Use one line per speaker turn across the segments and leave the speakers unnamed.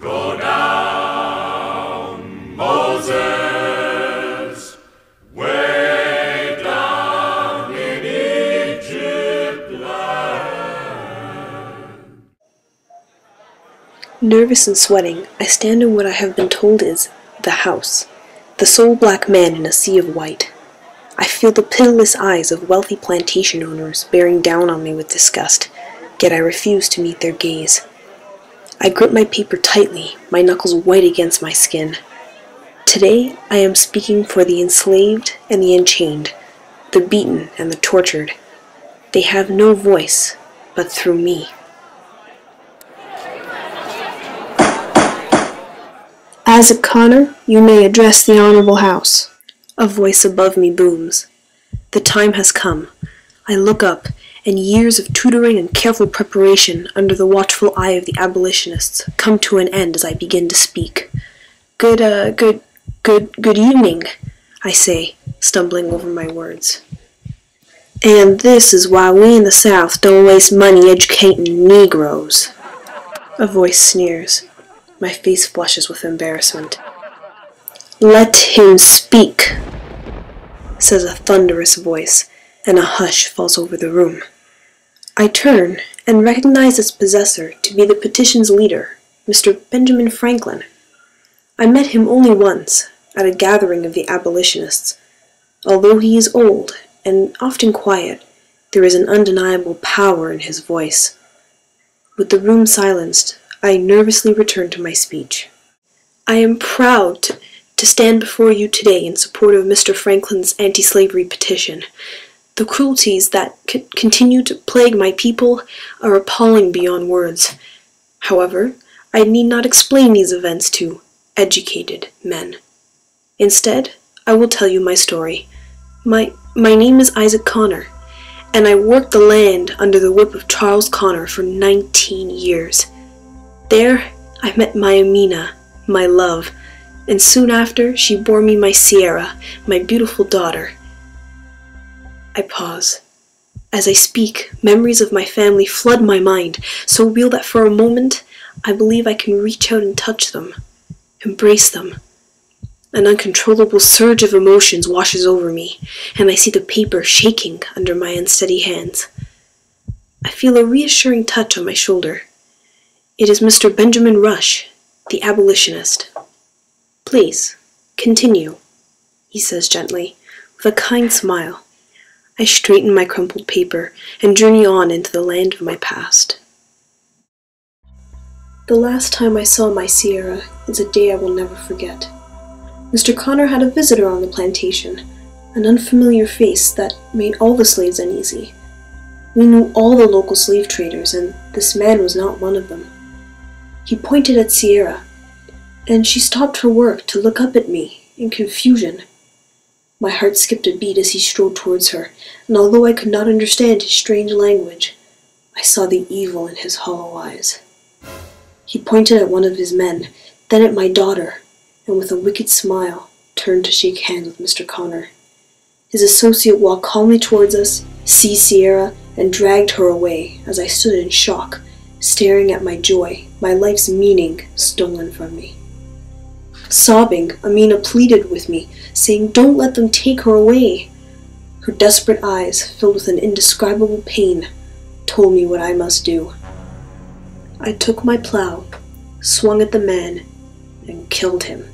Go down, Moses, way down in Egypt land.
Nervous and sweating, I stand in what I have been told is the house, the sole black man in a sea of white. I feel the pitiless eyes of wealthy plantation owners bearing down on me with disgust, yet I refuse to meet their gaze. I grip my paper tightly, my knuckles white against my skin. Today I am speaking for the enslaved and the enchained, the beaten and the tortured. They have no voice but through me. Isaac Connor, you may address the Honorable House. A voice above me booms. The time has come. I look up, and years of tutoring and careful preparation under the watchful eye of the abolitionists come to an end as I begin to speak. Good evening, I say, stumbling over my words. And this is why we in the South don't waste money educating Negroes. A voice sneers. My face flushes with embarrassment. Let him speak, says a thunderous voice, and a hush falls over the room. I turn and recognize its possessor to be the petition's leader, Mr. Benjamin Franklin. I met him only once, at a gathering of the abolitionists. Although he is old and often quiet, there is an undeniable power in his voice. With the room silenced, I nervously return to my speech. I am proud to stand before you today in support of Mr. Franklin's anti-slavery petition. The cruelties that continue to plague my people are appalling beyond words. However, I need not explain these events to educated men. Instead, I will tell you my story. My name is Isaac Connor, and I worked the land under the whip of Charles Connor for 19 years. There, I met my Amina, my love, and soon after she bore me my Sierra, my beautiful daughter. I pause. As I speak, memories of my family flood my mind, so real that for a moment I believe I can reach out and touch them, embrace them. An uncontrollable surge of emotions washes over me, and I see the paper shaking under my unsteady hands. I feel a reassuring touch on my shoulder. It is Mr. Benjamin Rush, the abolitionist. Please, continue, he says gently, with a kind smile. I straighten my crumpled paper and journey on into the land of my past. The last time I saw my Sierra is a day I will never forget. Mr. Connor had a visitor on the plantation, an unfamiliar face that made all the slaves uneasy. We knew all the local slave traders, and this man was not one of them. He pointed at Sierra, and she stopped her work to look up at me in confusion. My heart skipped a beat as he strode towards her, and although I could not understand his strange language, I saw the evil in his hollow eyes. He pointed at one of his men, then at my daughter, and with a wicked smile, turned to shake hands with Mr. Connor. His associate walked calmly towards us, seized Sierra, and dragged her away as I stood in shock, staring at my joy, my life's meaning stolen from me. Sobbing, Amina pleaded with me, saying, "Don't let them take her away." Her desperate eyes, filled with an indescribable pain, told me what I must do. I took my plow, swung at the man, and killed him.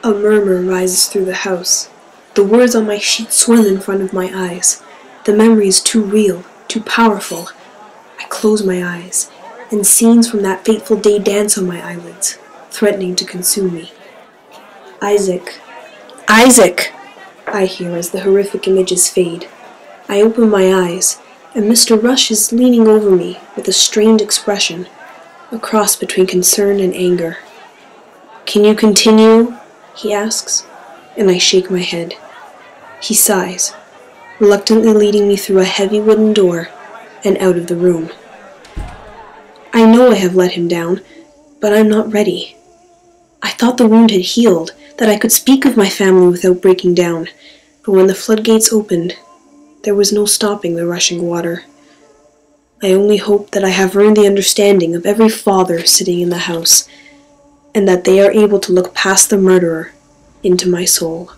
A murmur rises through the house. The words on my sheet swirl in front of my eyes. The memory is too real, too powerful. I close my eyes, and scenes from that fateful day dance on my eyelids, threatening to consume me. Isaac, Isaac, I hear as the horrific images fade. I open my eyes, and Mr. Rush is leaning over me with a strained expression, a cross between concern and anger. "Can you continue?" he asks, and I shake my head. He sighs, reluctantly leading me through a heavy wooden door and out of the room. I know I have let him down, but I'm not ready. I thought the wound had healed, that I could speak of my family without breaking down, but when the floodgates opened, there was no stopping the rushing water. I only hope that I have earned the understanding of every father sitting in the house, and that they are able to look past the murderer into my soul.